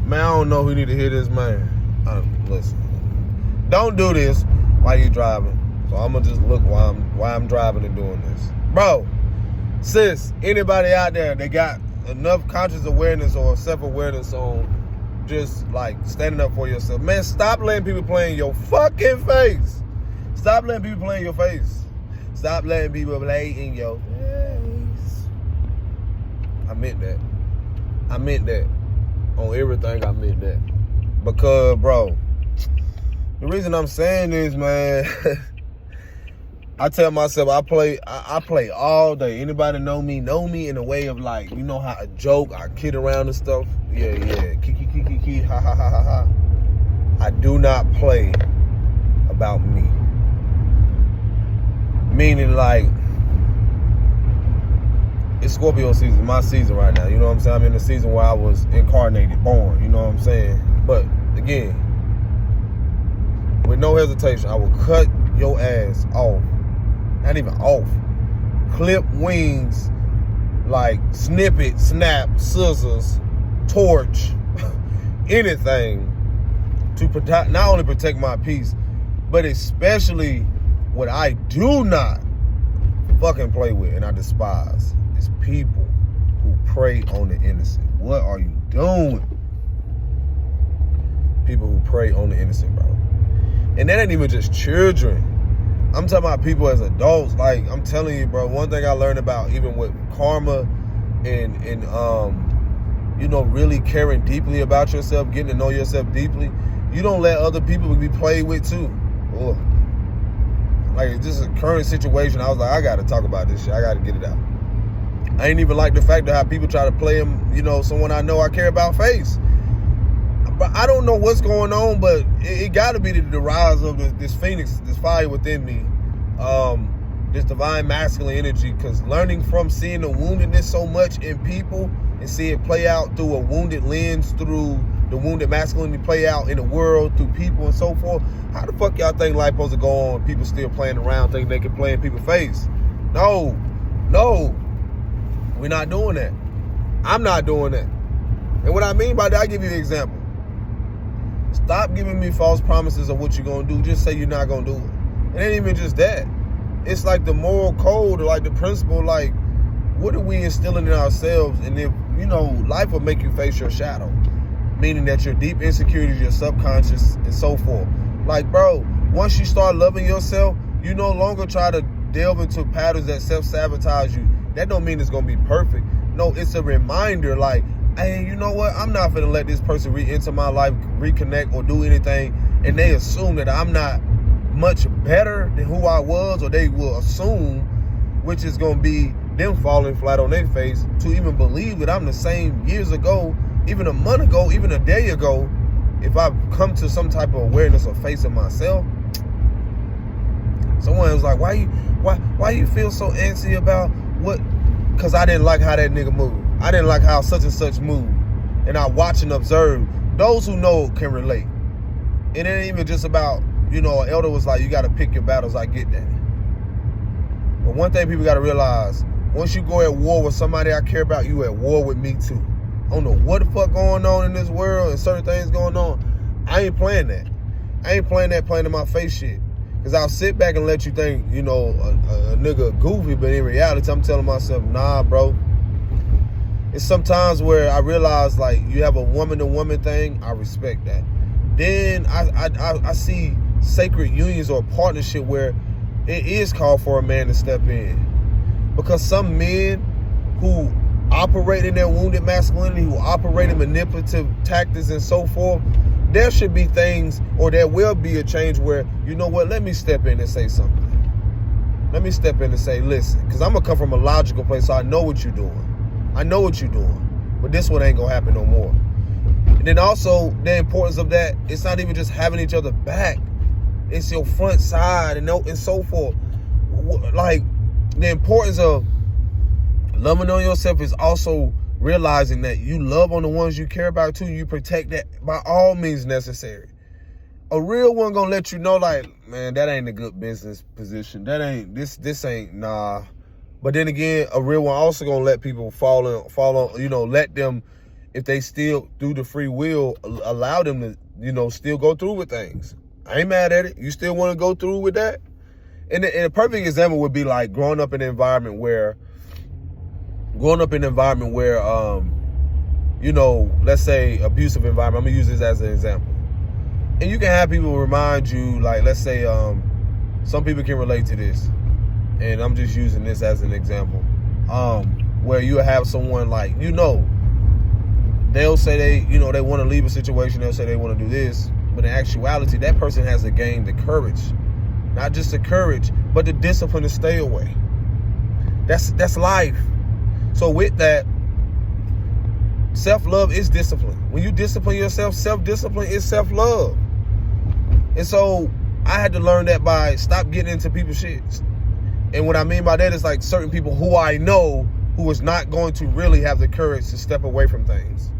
Man, I don't know who need to hear this, man. Listen, don't do this while you're driving. So I'm gonna just look while I'm driving and doing this. Bro, sis, anybody out there that got enough conscious awareness or self-awareness on just like standing up for yourself, man, stop letting people play in your fucking face. Stop letting people play in your face. Stop letting people play in your face. I meant that. On everything, I meant that. Because, bro, the reason I'm saying this, man, I tell myself I play all day. Anybody know me in a way of like, you know how I joke, I kid around and stuff. Yeah. Kiki, ha ha ha ha ha. I do not play about me. Meaning like, it's Scorpio season, my season right now. You know what I'm saying? I'm in the season where I was incarnated, born. You know what I'm saying? But again, with no hesitation, I will cut your ass off. Not even off. Clip wings, like snip it, snap, scissors, torch, anything to protect, not only protect my peace, but especially what I do not fucking play with and I despise is people who prey on the innocent. What are you doing? People who prey on the innocent, bro. And that ain't even just children. I'm talking about people as adults. Like, I'm telling you, bro, one thing I learned about even with karma and you know, really caring deeply about yourself, getting to know yourself deeply, you don't let other people be played with too. Ugh. Like, this is a current situation. I was like, I got to talk about this shit. I got to get it out. I ain't even like the fact that how people try to play him, you know, someone I know I care about face. But I don't know what's going on, but it got to be the rise of this phoenix, this fire within me, this divine masculine energy, because learning from seeing the woundedness so much in people and see it play out through a wounded lens, through the wounded masculinity play out in the world, through people and so forth. How the fuck y'all think life supposed to go on? People still playing around, thinking they can play in people's face. No. We're not doing that. I'm not doing that. And what I mean by that, I'll give you the example. Stop giving me false promises of what you're going to do. Just say you're not going to do it. It ain't even just that. It's like the moral code, or like the principle, like, what are we instilling in ourselves? And if, you know, life will make you face your shadow. Meaning that your deep insecurities, your subconscious, and so forth. Like, bro, once you start loving yourself, you no longer try to delve into patterns that self-sabotage you. That don't mean it's going to be perfect. No, it's a reminder, like, hey, you know what? I'm not finna let this person re-enter my life, reconnect, or do anything, and they assume that I'm not much better than who I was, or they will assume, which is going to be them falling flat on their face, to even believe that I'm the same years ago, even a month ago, even a day ago. If I've come to some type of awareness of facing myself. Someone was like, why you feel so antsy about what? Because I didn't like how that nigga moved. I didn't like how such and such moved. And I watch and observe. Those who know can relate. It ain't even just about, you know, an elder was like, you got to pick your battles. I get that. But one thing people got to realize, once you go at war with somebody I care about, you at war with me too. I don't know what the fuck going on in this world and certain things going on. I ain't playing that. I ain't playing that playing in my face shit. Because I'll sit back and let you think, you know, a nigga goofy, but in reality, I'm telling myself, nah, bro. It's sometimes where I realize, like, you have a woman-to-woman thing, I respect that. Then I see sacred unions or partnership where it is called for a man to step in. Because some men who operate in their wounded masculinity, who operate in manipulative tactics and so forth, there should be things, or there will be a change where, you know what, let me step in and say something. Let me step in and say, listen, because I'm going to come from a logical place, so I know what you're doing. I know what you're doing, but this one ain't going to happen no more. And then also, the importance of that, it's not even just having each other back. It's your front side and so forth. Like, the importance of loving on yourself is also realizing that you love on the ones you care about too. You protect that by all means necessary. A real one gonna let you know, like, man, that ain't a good business position. That ain't this ain't nah. But then again, a real one also gonna let people fall on, you know, let them if they still, through the free will, allow them to, you know, still go through with things. I ain't mad at it. You still want to go through with that? And a perfect example would be like growing up in an environment where, you know, let's say abusive environment. I'm gonna use this as an example. And you can have people remind you, like, let's say, some people can relate to this. And I'm just using this as an example. Where you have someone like, you know, they'll say they want to leave a situation. They'll say they want to do this. But in actuality, that person has to gain the courage. Not just the courage, but the discipline to stay away. That's life. So with that, self-love is discipline. When you discipline yourself, self-discipline is self-love. And so I had to learn that by stop getting into people's shit. And what I mean by that is like certain people who I know who is not going to really have the courage to step away from things.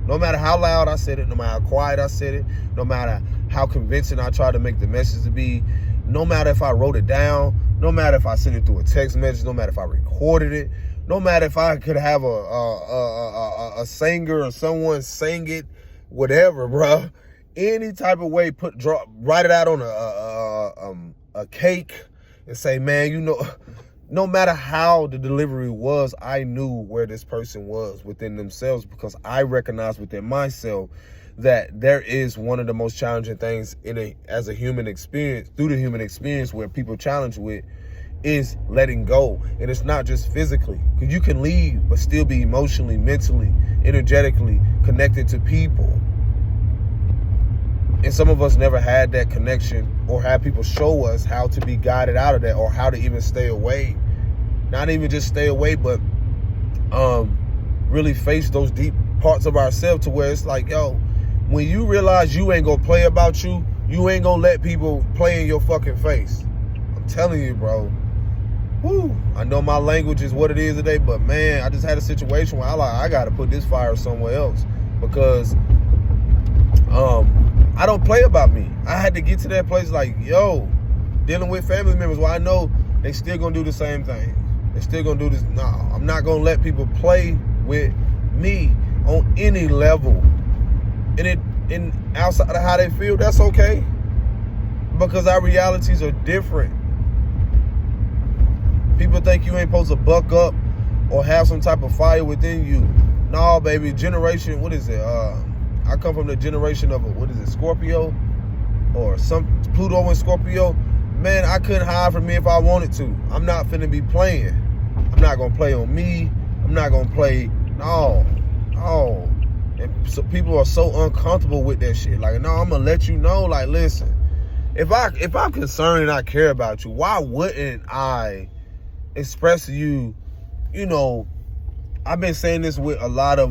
No matter how loud I said it, no matter how quiet I said it, no matter how convincing I tried to make the message to be, no matter if I wrote it down, no matter if I sent it through a text message, no matter if I recorded it, no matter if I could have a singer or someone sing it, whatever, bro. Any type of way, write it out on a cake and say, man, you know, no matter how the delivery was, I knew where this person was within themselves, because I recognized within myself that there is one of the most challenging things as a human experience, through the human experience, where people challenge with is letting go. And it's not just physically, because you can leave but still be emotionally, mentally, energetically connected to people. And some of us never had that connection or had people show us how to be guided out of that, or how to even stay away. Not even just stay away, but really face those deep parts of ourselves, to where it's like, yo, when you realize you ain't gonna play about you, you ain't gonna let people play in your fucking face. I'm telling you, bro. Woo. I know my language is what it is today, but man, I just had a situation where I gotta put this fire somewhere else, because I don't play about me. I had to get to that place like, yo, dealing with family members where I know they still gonna do the same thing. They still gonna do this. No, I'm not gonna let people play with me on any level. And outside of how they feel, that's okay, because our realities are different. People think you ain't supposed to buck up or have some type of fire within you. No, baby, generation, what is it? I come from the generation of, Scorpio? Or some Pluto and Scorpio. Man, I couldn't hide from me if I wanted to. I'm not finna be playing. I'm not gonna play on me. I'm not gonna play, no. And so people are so uncomfortable with that shit. Like, no, I'm gonna let you know, like, listen, if I'm concerned and I care about you, why wouldn't I express to you, you know, I've been saying this with a lot of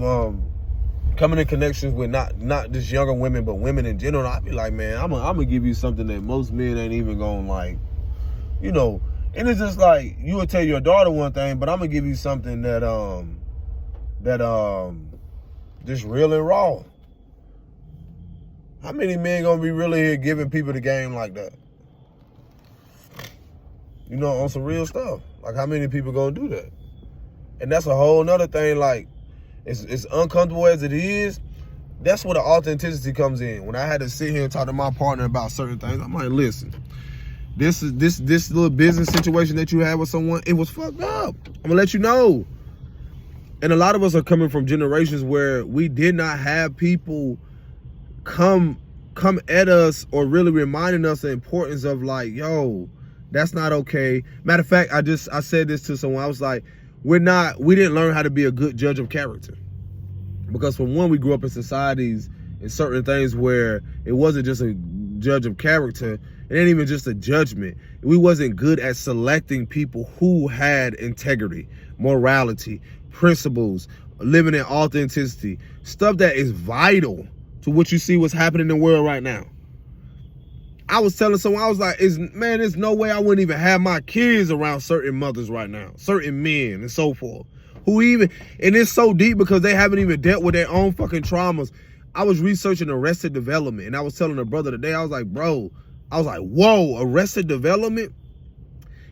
coming in connections with not just younger women, but women in general. I'd be like, man, I'm gonna give you something that most men ain't even gonna like, you know. And it's just like, you would tell your daughter one thing, but I'm gonna give you something that just real and raw. How many men gonna be really here giving people the game like that? You know, on some real stuff. Like, how many people gonna do that? And that's a whole nother thing. Like, it's uncomfortable as it is. That's where the authenticity comes in. When I had to sit here and talk to my partner about certain things, I'm like, listen, this little business situation that you had with someone, it was fucked up. I'm gonna let you know. And a lot of us are coming from generations where we did not have people come at us or really reminding us the importance of, like, yo, that's not okay. Matter of fact, I said this to someone. I was like, we didn't learn how to be a good judge of character. Because for one, we grew up in societies and certain things where it wasn't just a judge of character. It ain't even just a judgment. We wasn't good at selecting people who had integrity, morality, principles, living in authenticity, stuff that is vital to what you see what's happening in the world right now. I was telling someone, I was like, there's no way I wouldn't even have my kids around certain mothers right now, certain men and so forth, and it's so deep because they haven't even dealt with their own fucking traumas. I was researching Arrested Development, and I was telling a brother today, I was like, whoa, Arrested Development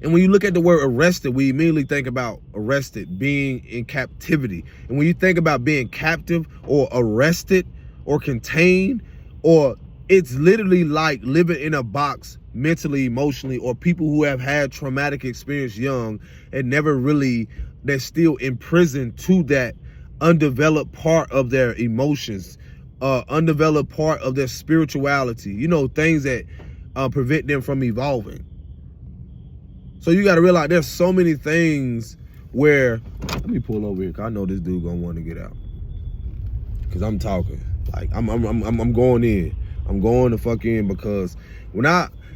And when you look at the word arrested, we immediately think about arrested, being in captivity. And when you think about being captive or arrested or contained, or it's literally like living in a box mentally, emotionally, or people who have had traumatic experience young and never really, they're still imprisoned to that undeveloped part of their emotions, undeveloped part of their spirituality, you know, things that prevent them from evolving. So you got to realize there's so many things where, let me pull over here, cause I know this dude gonna want to get out, cause I'm talking, like I'm going in, I'm going to fuck in, because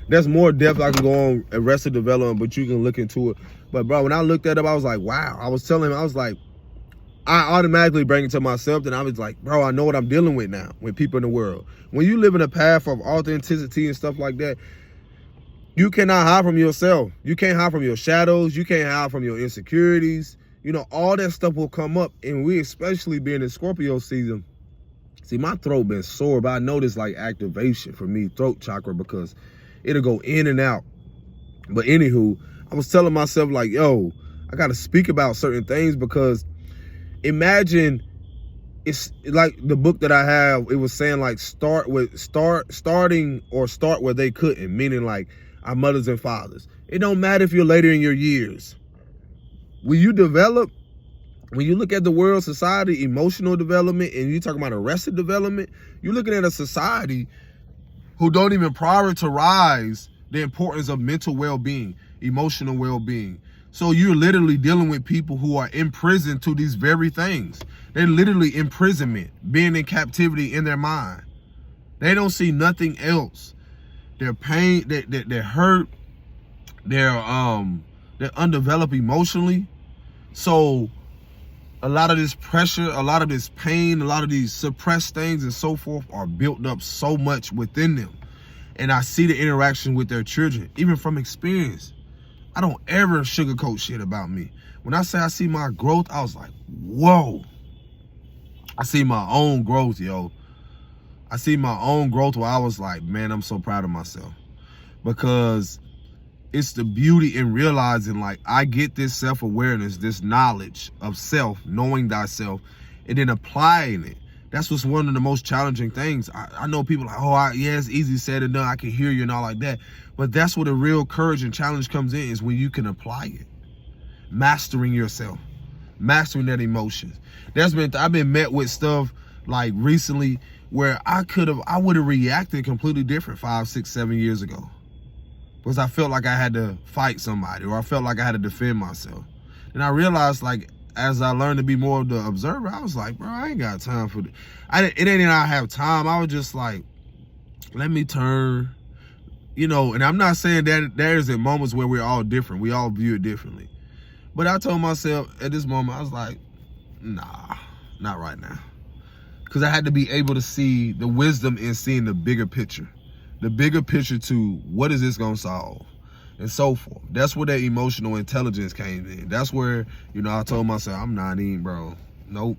there's more depth I can go on Arrested Development, but you can look into it. But bro, when I looked that up, I was like, wow. I was telling him, I was like, I automatically bring it to myself, and I was like, bro, I know what I'm dealing with now with people in the world. When you live in a path of authenticity and stuff like that, you cannot hide from yourself. You can't hide from your shadows. You can't hide from your insecurities. You know, all that stuff will come up. And we, especially being in Scorpio season, see, my throat been sore, but I know this like activation for me, throat chakra, because it'll go in and out. But anywho, I was telling myself like, yo, I got to speak about certain things, because imagine, it's like the book that I have, it was saying like start where they couldn't, meaning like our mothers and fathers. It don't matter if you're later in your years. When you develop, when you look at the world, society, emotional development, and you talking about arrested development, you're looking at a society who don't even prioritize the importance of mental well-being, emotional well-being. So you're literally dealing with people who are imprisoned to these very things. They're literally imprisonment, being in captivity in their mind. They don't see nothing else. They're pain, they're hurt, they're undeveloped emotionally. So a lot of this pressure, a lot of this pain, a lot of these suppressed things and so forth are built up so much within them. And I see the interaction with their children, even from experience. I don't ever sugarcoat shit about me. When I say I see my growth, I was like, whoa. I see my own growth, yo. I see my own growth where I was like, man, I'm so proud of myself. Because it's the beauty in realizing, like, I get this self-awareness, this knowledge of self, knowing thyself, and then applying it. That's what's one of the most challenging things. I know people like, oh, yeah, it's easy said and done. I can hear you and all like that. But that's where the real courage and challenge comes in, is when you can apply it. Mastering yourself. Mastering that emotions. I've been met with stuff like recently where I would have reacted completely different 5, 6, 7 years ago. Because I felt like I had to fight somebody, or I felt like I had to defend myself. And I realized, like, as I learned to be more of the observer, I was like, bro, I ain't got time for this. It ain't I have time. I was just like, let me turn, you know, and I'm not saying that there's moments where we're all different. We all view it differently. But I told myself at this moment, I was like, nah, not right now. Because I had to be able to see the wisdom in seeing the bigger picture. The bigger picture to what is this going to solve? And so forth. That's where that emotional intelligence came in. That's where, you know, I told myself, I'm not even, bro. Nope.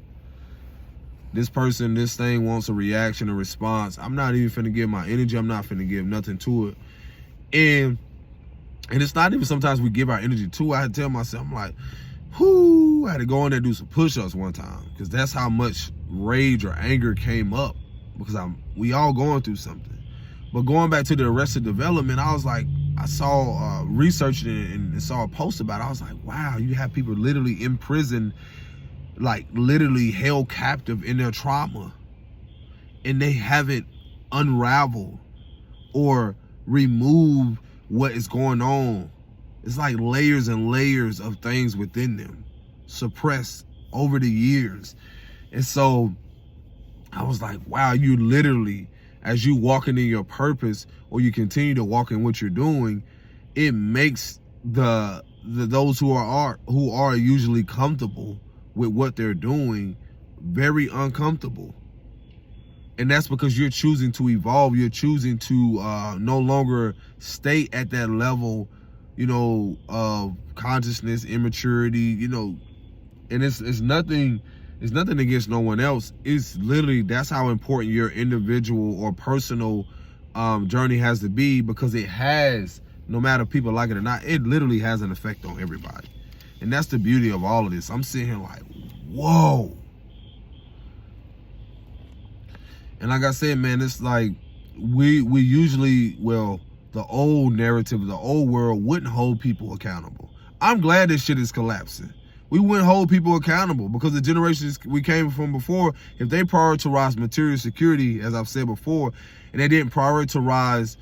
This person, this thing wants a reaction, a response. I'm not even finna give my energy. I'm not finna give nothing to it. And it's not even sometimes we give our energy to it. I had to tell myself, I'm like, whoo, I had to go in there and do some push-ups one time. Because that's how much rage or anger came up. Because we all going through something. But going back to the Arrested Development, I was like, I saw researched it and saw a post about it. I was like, wow, you have people literally in prison, like literally held captive in their trauma, and they haven't unraveled or removed what is going on. It's like layers and layers of things within them, suppressed over the years. And so I was like, wow, you literally, as you walking in your purpose, or you continue to walk in what you're doing, it makes those who are usually comfortable with what they're doing very uncomfortable. And that's because you're choosing to evolve. You're choosing to no longer stay at that level, you know, of consciousness, immaturity, you know. And it's nothing against no one else. It's literally, that's how important your individual or personal journey has to be, because it has no matter if people like it or not, it literally has an effect on everybody. And that's the beauty of all of this. I'm sitting here like, whoa. And like I said, man, it's like we usually, well, the old narrative, the old world wouldn't hold people accountable. I'm glad this shit is collapsing. We wouldn't hold people accountable because the generations we came from before, if they prioritized material security, as I've said before, and they didn't prioritize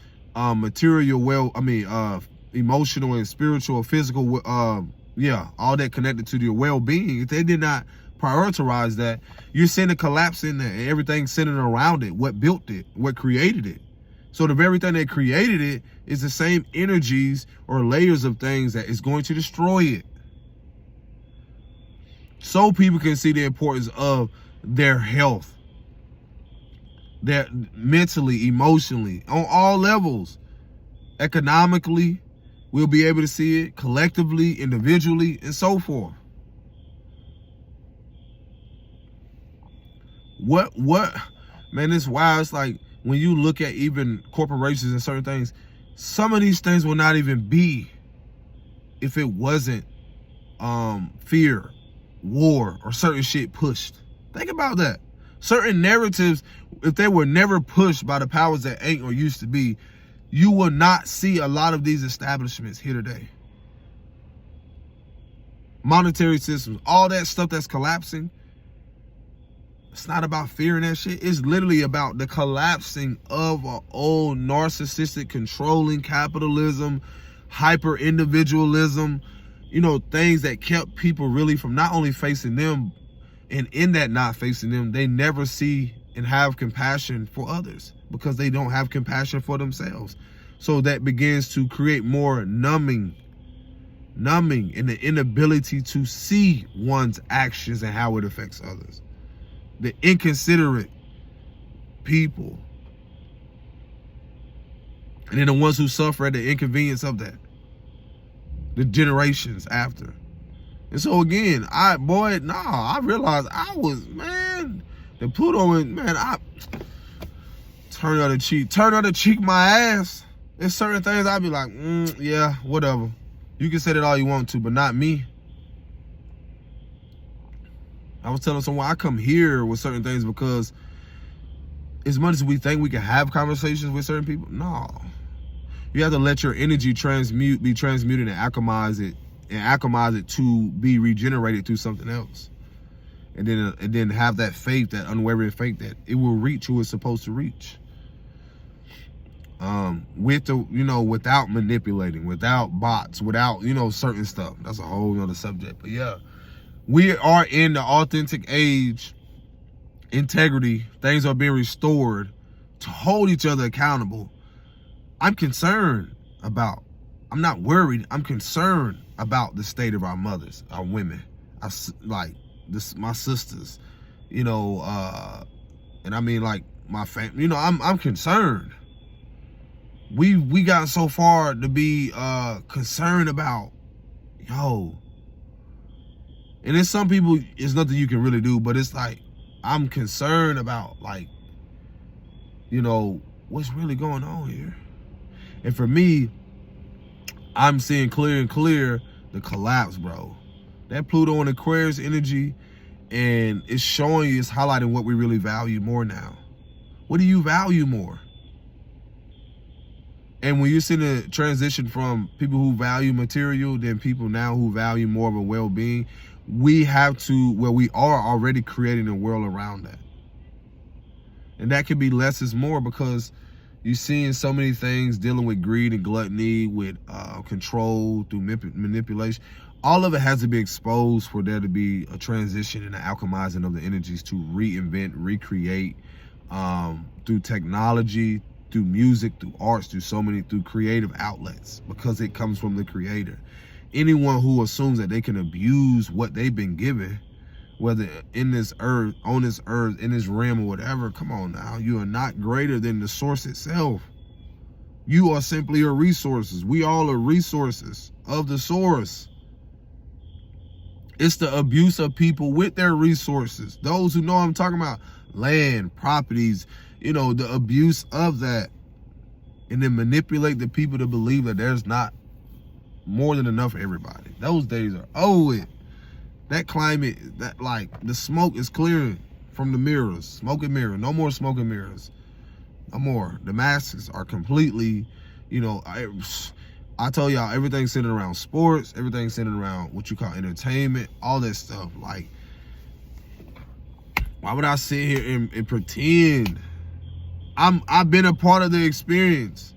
emotional and spiritual, physical, all that connected to your well-being, if they did not prioritize that, you're seeing a collapse in there and everything centered around it, what built it, what created it. So the very thing that created it is the same energies or layers of things that is going to destroy it. So people can see the importance of their health, their mentally, emotionally, on all levels. Economically, we'll be able to see it, collectively, individually, and so forth. What, man, it's wild. It's like when you look at even corporations and certain things, some of these things will not even be if it wasn't fear, war, or certain shit pushed. Think about that. Certain narratives, if they were never pushed by the powers that ain't or used to be, you will not see a lot of these establishments here today. Monetary systems, all that stuff that's collapsing, it's not about fearing that shit. It's literally about the collapsing of an old narcissistic, controlling capitalism, hyper individualism, things that kept people really from not only facing them, and in that not facing them, they never see and have compassion for others because they don't have compassion for themselves. So that begins to create more numbing and the inability to see one's actions and how it affects others. The inconsiderate people. And then the ones who suffer at the inconvenience of that. The generations after. And so again, I realized I was, the Pluto, I turn the other cheek my ass. There's certain things I'd be like, yeah, whatever. You can say that all you want to, but not me. I was telling someone I come here with certain things because as much as we think we can have conversations with certain people, no. You have to let your energy be transmuted and alchemize it to be regenerated through something else. And then have that faith, that unwavering faith that it will reach who it's supposed to reach. Without manipulating, without bots, without, certain stuff. That's a whole other subject. But yeah, we are in the authentic age, integrity, things are being restored to hold each other accountable. I'm not worried, I'm concerned about the state of our mothers, our women, my sisters, and I mean like my family, I'm concerned. We got so far to be concerned about, and there's some people, it's nothing you can really do, but it's like, I'm concerned about what's really going on here. And for me, I'm seeing clear and clear the collapse, bro. That Pluto and Aquarius energy, and it's showing you, it's highlighting what we really value more now. What do you value more? And when you're seeing a transition from people who value material, then people now who value more of a well-being, we are already creating a world around that. And that can be less is more, because you're seeing so many things dealing with greed and gluttony, with control through manipulation. All of it has to be exposed for there to be a transition and an alchemizing of the energies to reinvent, recreate, through technology, through music, through arts, through creative outlets, because it comes from the creator. Anyone who assumes that they can abuse what they've been given, whether in this earth, on this earth, in this realm or whatever, come on now. You are not greater than the source itself. You are simply your resources. We all are resources of the source. It's the abuse of people with their resources. Those who know what I'm talking about, land, properties, the abuse of that. and then manipulate the people to believe that there's not more than enough for everybody. Those days are over with. That climate, that like the smoke is clearing from the mirrors. Smoke and mirror. No more smoke and mirrors. No more. The masses are completely, I told y'all, everything's centered around sports, everything's centered around what you call entertainment, all that stuff. Like, why would I sit here and pretend? I've been a part of the experience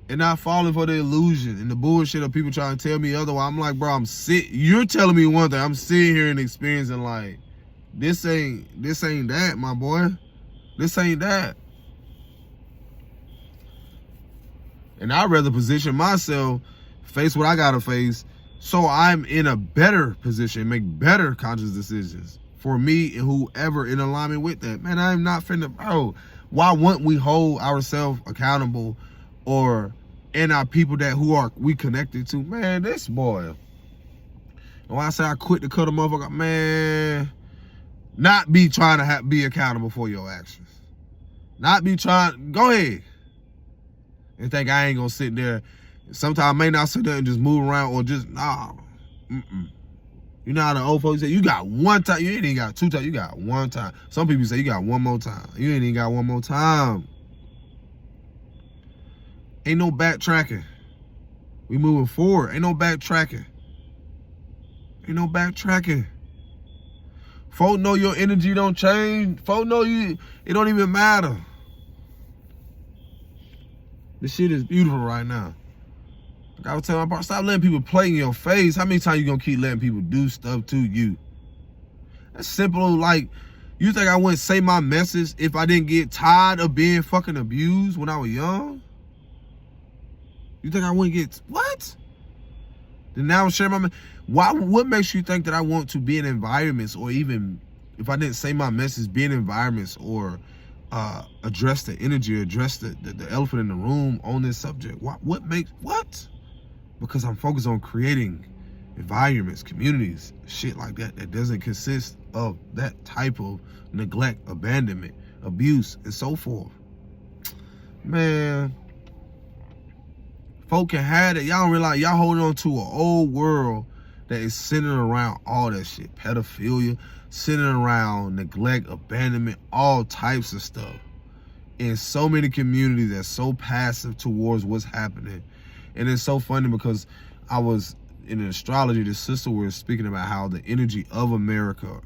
and not falling for the illusion and the bullshit of people trying to tell me otherwise. I'm like, bro, you're telling me one thing. I'm sitting here and experiencing like, this ain't that, my boy. This ain't that. And I'd rather position myself, face what I gotta face, so I'm in a better position, make better conscious decisions for me and whoever in alignment with that. Man, I'm not finna, bro. Why wouldn't we hold ourselves accountable and our people we connected to? Man, this boy. And when I say I quit to cut a motherfucker, man, not be trying to be accountable for your actions. Not be trying, go ahead. And think I ain't gonna sit there. Sometimes I may not sit there and just move around or just, nah. You know how the old folks say, you got one time. You ain't even got two times, you got one time. Some people say you got one more time. You ain't even got one more time. Ain't no backtracking. We moving forward. Ain't no backtracking. Ain't no backtracking. Folk know your energy don't change. Folk know it don't even matter. This shit is beautiful right now. Like I was telling my partner, stop letting people play in your face. How many times you gonna keep letting people do stuff to you? That's simple. Like, you think I wouldn't say my message if I didn't get tired of being fucking abused when I was young? You think I wouldn't get, what? Then now I'm sharing my message. What makes you think that I want to be in environments, or even if I didn't say my message, be in environments or address the energy, address the elephant in the room on this subject? What? Because I'm focused on creating environments, communities, shit like that doesn't consist of that type of neglect, abandonment, abuse, and so forth. Man, folk can have it. Y'all don't realize y'all holding on to an old world that is centered around all that shit. Pedophilia, centered around neglect, abandonment, all types of stuff. In so many communities that's so passive towards what's happening. And it's so funny because I was in astrology, the sister was speaking about how the energy of America,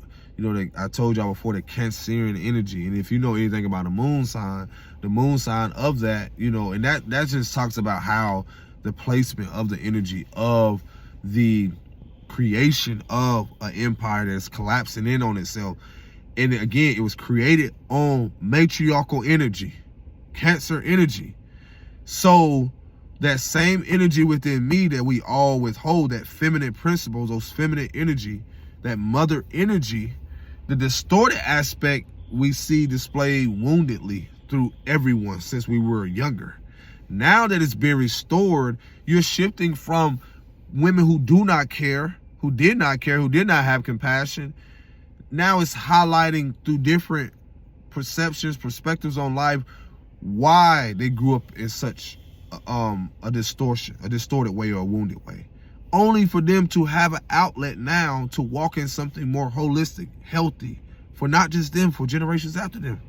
I told y'all before, the Cancerian energy. And if you know anything about the moon sign of that, and that just talks about how the placement of the energy of the creation of an empire that's collapsing in on itself. And again, it was created on matriarchal energy, Cancer energy. So that same energy within me that we all withhold, that feminine principles, those feminine energy, that mother energy, the distorted aspect we see displayed woundedly through everyone since we were younger. Now that it's been restored, you're shifting from women who do not care, who did not care, who did not have compassion. Now it's highlighting through different perceptions, perspectives on life, why they grew up in such a distorted way or a wounded way. Only for them to have an outlet now to walk in something more holistic, healthy, for not just them, for generations after them,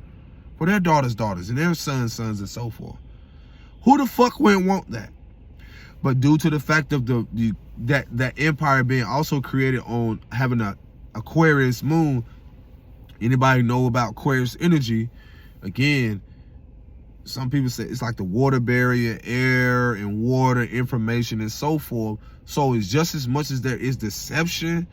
for their daughters' and their sons' and so forth. Who the fuck wouldn't want that? But due to the fact of that empire being also created on having a Aquarius moon, anybody know about Aquarius energy? Again, some people say it's like the water barrier, air and water, information and so forth. So it's just as much as there is deception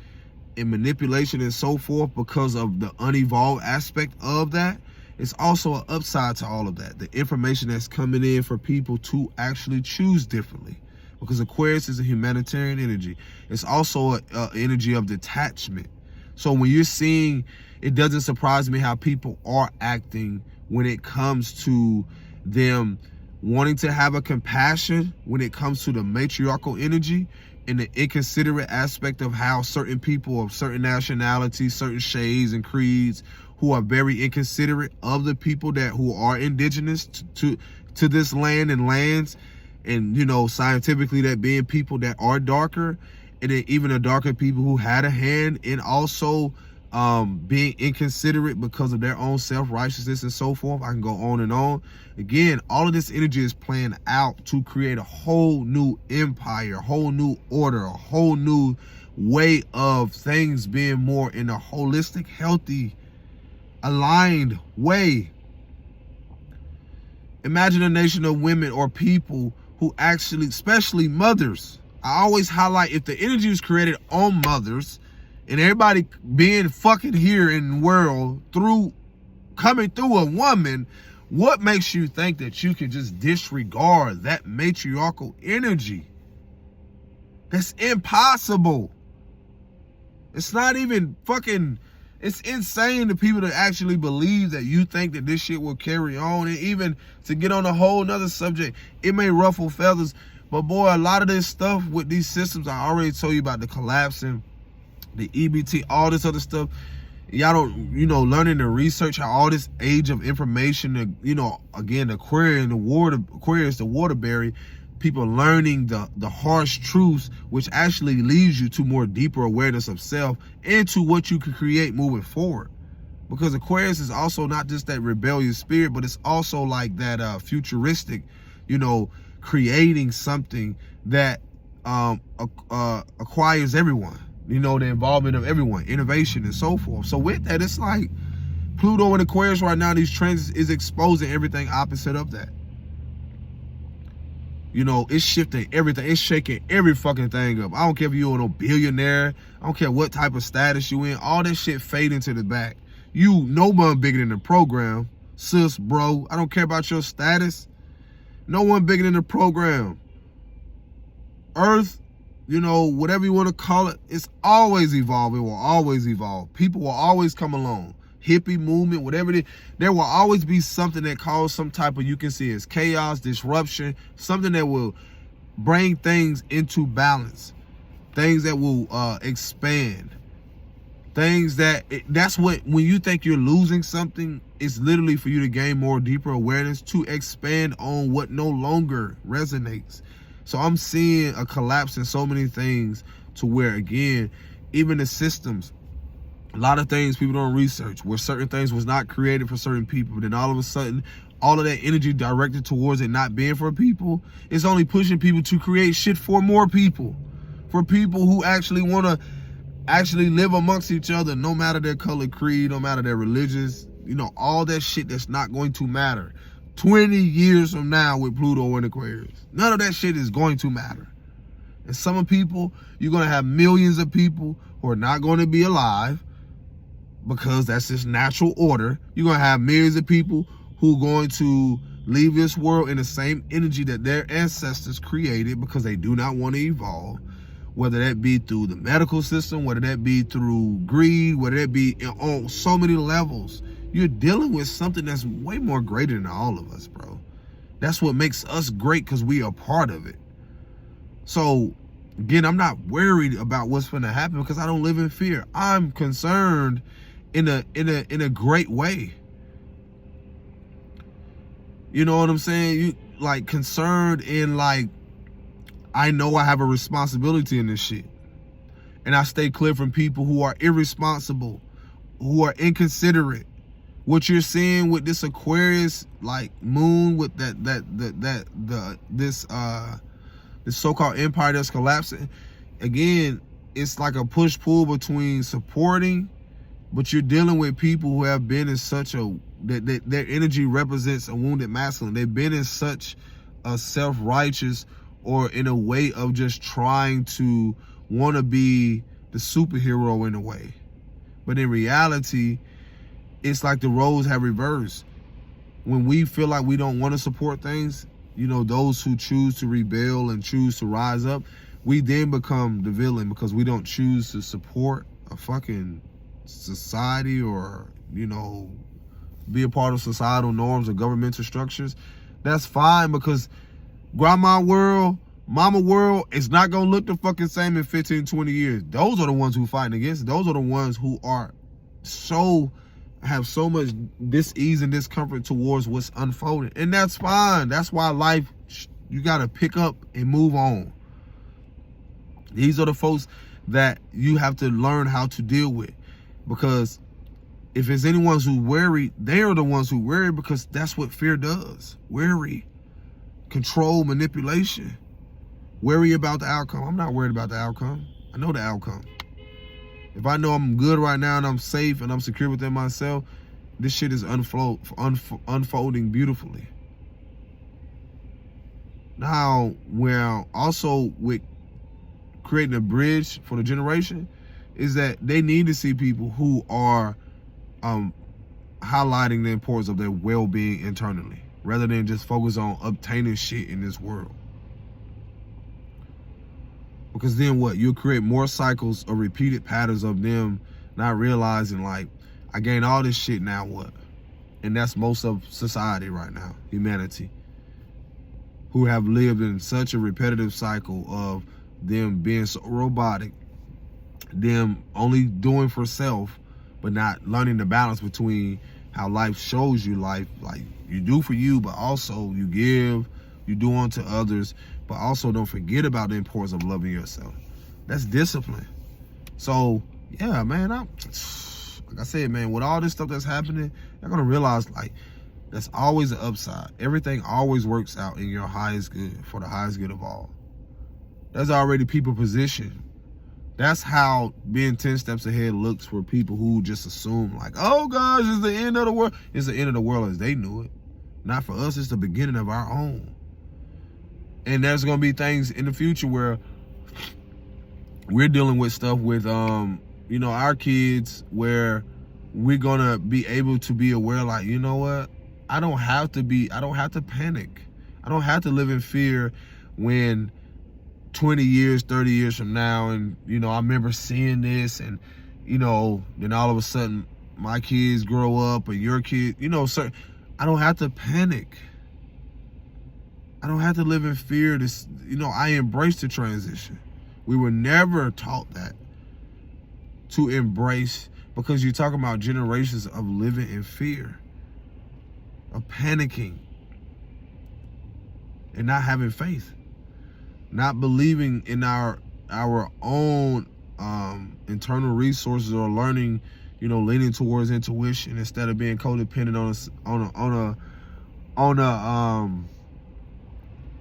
and manipulation and so forth because of the unevolved aspect of that, it's also an upside to all of that. The information that's coming in for people to actually choose differently, because Aquarius is a humanitarian energy. It's also an energy of detachment. So when you're seeing, it doesn't surprise me how people are acting when it comes to them wanting to have a compassion, when it comes to the matriarchal energy and the inconsiderate aspect of how certain people of certain nationalities, certain shades and creeds, who are very inconsiderate of the people who are indigenous to this land and lands, and you know, scientifically, that being people that are darker, and then even the darker people who had a hand in also being inconsiderate because of their own self-righteousness and so forth. I can go on and on. Again, all of this energy is playing out to create a whole new empire, a whole new order, a whole new way of things being more in a holistic, healthy, aligned way. Imagine a nation of women or people who actually, especially mothers. I always highlight, if the energy was created on mothers and everybody being fucking here in the world through coming through a woman, what makes you think that you can just disregard that matriarchal energy? That's impossible. It's not even fucking, it's insane to people to actually believe that you think that this shit will carry on. And even to get on a whole nother subject, it may ruffle feathers, but boy, a lot of this stuff with these systems, I already told you about the collapsing, the EBT, all this other stuff. Y'all don't, you know, learning to research how all this age of information, you know, again, Aquarius, the Waterbury, people learning the harsh truths, which actually leads you to more deeper awareness of self and to what you can create moving forward. Because Aquarius is also not just that rebellious spirit, but it's also like that futuristic, you know, creating something that acquires everyone, you know, the involvement of everyone, innovation and so forth. So with that, it's like Pluto in Aquarius right now, these trends is exposing everything opposite of that. You know, it's shifting everything. It's shaking every fucking thing up. I don't care if you're a billionaire. I don't care what type of status you in. All that shit fade into the back. You, no one bigger than the program. Sis, bro, I don't care about your status. No one bigger than the program. Earth, you know, whatever you want to call it, it's always evolving. It will always evolve. People will always come along. Hippie movement, whatever it is, there will always be something that causes some type of, you can see as chaos, disruption, something that will bring things into balance, things that will expand, things that, that's what, when you think you're losing something, it's literally for you to gain more deeper awareness to expand on what no longer resonates. So I'm seeing a collapse in so many things to where, again, even the systems, a lot of things people don't research, where certain things was not created for certain people, but then all of a sudden, all of that energy directed towards it not being for people, it's only pushing people to create shit for more people, for people who actually want to actually live amongst each other, no matter their color, creed, no matter their religious, you know, all that shit that's not going to matter 20 years from now with Pluto and Aquarius. None of that shit is going to matter. And some people, you're going to have millions of people who are not going to be alive, because that's just natural order. You're going to have millions of people who are going to leave this world in the same energy that their ancestors created, because they do not want to evolve, whether that be through the medical system, whether that be through greed, whether that be on so many levels. You're dealing with something that's way more greater than all of us, bro. That's what makes us great, because we are part of it. So again, I'm not worried about what's going to happen, because I don't live in fear. I'm concerned in a great way. You know what I'm saying? You like concerned in like, I know I have a responsibility in this shit. And I stay clear from people who are irresponsible, who are inconsiderate. What you're seeing with this Aquarius like moon, with this so-called empire that's collapsing, again, it's like a push-pull between supporting, but you're dealing with people who have been in such a, that their energy represents a wounded masculine. They've been in such a self-righteous, or in a way of just trying to want to be the superhero in a way. But in reality, it's like the roles have reversed. When we feel like we don't want to support things, you know, those who choose to rebel and choose to rise up, we then become the villain, because we don't choose to support a fucking society, or, you know, be a part of societal norms or governmental structures. That's fine, because grandma world, mama world is not gonna look the fucking same in 15, 20 years. Those are the ones who fighting against it. Those are the ones who are so have so much dis-ease and discomfort towards what's unfolding. And that's fine. That's why life, you got to pick up and move on. These are the folks that you have to learn how to deal with. Because if it's anyone who's worried, they are the ones who worry, because that's what fear does. Worry, control, manipulation. Worry about the outcome. I'm not worried about the outcome. I know the outcome. If I know I'm good right now and I'm safe and I'm secure within myself, this shit is unfolding beautifully. Now, well, also with creating a bridge for the generation, is that they need to see people who are highlighting the importance of their well-being internally, rather than just focus on obtaining shit in this world. Because then what? You'll create more cycles of repeated patterns of them not realizing, like, I gained all this shit, now what? And that's most of society right now, humanity, who have lived in such a repetitive cycle of them being so robotic, them only doing for self, but not learning the balance between how life shows you life. Like, you do for you, but also you give, you do unto others, but also don't forget about the importance of loving yourself. That's discipline. So, yeah, man, like I said, man, with all this stuff that's happening, you're going to realize, like, that's always an upside. Everything always works out in your highest good, for the highest good of all. There's already people positioned. That's how being 10 steps ahead looks for people who just assume, like, oh gosh, it's the end of the world. It's the end of the world as they knew it. Not for us, it's the beginning of our own. And there's gonna be things in the future where we're dealing with stuff with our kids, where we're gonna be able to be aware, like, you know what? I don't have to panic. I don't have to live in fear when 20 years, 30 years from now, and, I remember seeing this, and, then all of a sudden my kids grow up, or your kid, sir, I don't have to panic. I don't have to live in fear. I embrace the transition. We were never taught that, to embrace, because you're talking about generations of living in fear, of panicking, and not having faith, not believing in our own internal resources, or learning, leaning towards intuition instead of being codependent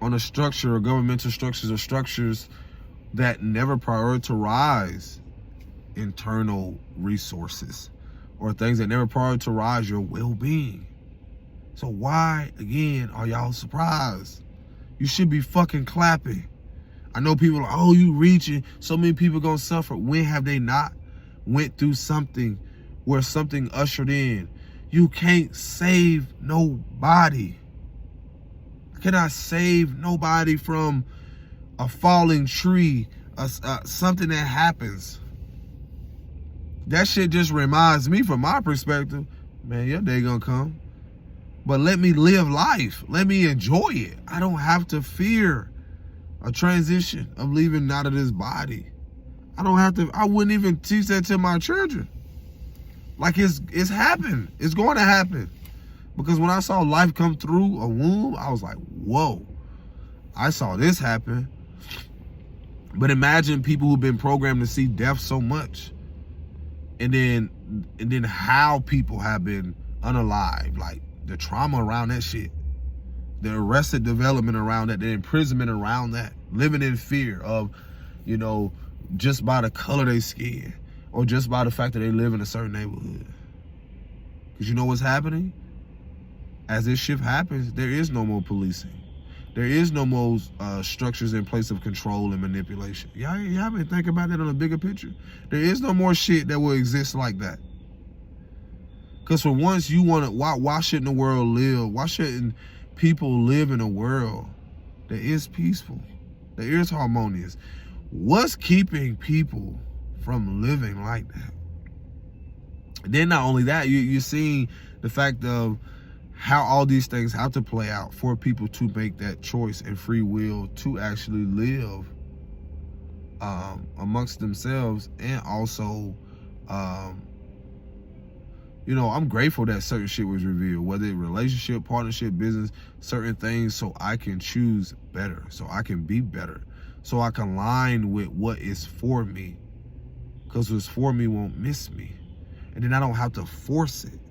on a structure, or governmental structures, or structures that never prioritize internal resources, or things that never prioritize your well-being. So why, again, are y'all surprised? You should be fucking clapping. I know people are, oh, you reaching, so many people gonna suffer. When have they not went through something where something ushered in? You can't save nobody. I cannot save nobody from a falling tree, something that happens. That shit just reminds me, from my perspective, man, your day gonna come. But let me live life. Let me enjoy it. I don't have to fear a transition of leaving out of this body. I wouldn't even teach that to my children. Like, it's happened. It's going to happen. Because when I saw life come through a womb, I was like, whoa, I saw this happen. But imagine people who've been programmed to see death so much. And then how people have been unalived, like the trauma around that shit, the arrested development around that, the imprisonment around that, living in fear of, just by the color of their skin, or just by the fact that they live in a certain neighborhood. Because you know what's happening? As this shift happens, there is no more policing. There is no more structures in place of control and manipulation. Y'all been thinking about that on a bigger picture? There is no more shit that will exist like that. Because for once, why shouldn't the world live? Why shouldn't people live in a world that is peaceful, that is harmonious? What's keeping people from living like that? And then not only that, you're seeing the fact of how all these things have to play out for people to make that choice and free will to actually live amongst themselves, and also You know, I'm grateful that certain shit was revealed, whether it relationship, partnership, business, certain things, so I can choose better, so I can be better, so I can align with what is for me. Because what's for me won't miss me. And then I don't have to force it.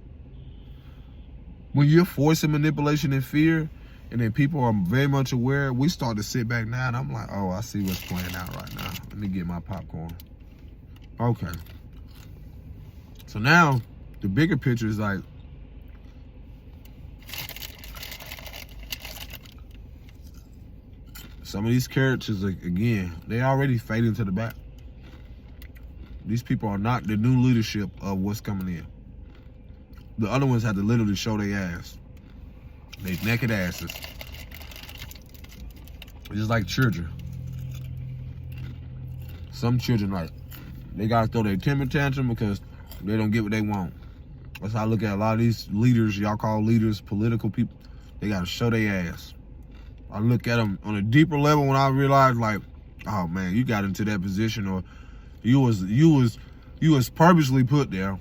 When you're forcing manipulation and fear, and then people are very much aware, we start to sit back now, and I'm like, oh, I see what's playing out right now. Let me get my popcorn. Okay. So now, the bigger picture is like, some of these characters, again, they already fading to the back. These people are not the new leadership of what's coming in. The other ones had to literally show their ass. They naked asses. Just like children. Some children, like, they gotta throw their temper tantrum because they don't get what they want. That's how I look at a lot of these leaders, y'all call leaders, political people. They gotta show their ass. I look at them on a deeper level when I realize, like, oh man, you got into that position, or you was purposely put there,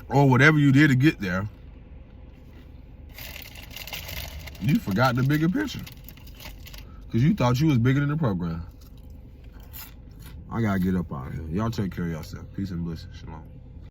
or whatever you did to get there. You forgot the bigger picture because you thought you was bigger than the program. I gotta get up out of here. Y'all take care of yourself. Peace and blessings. Shalom.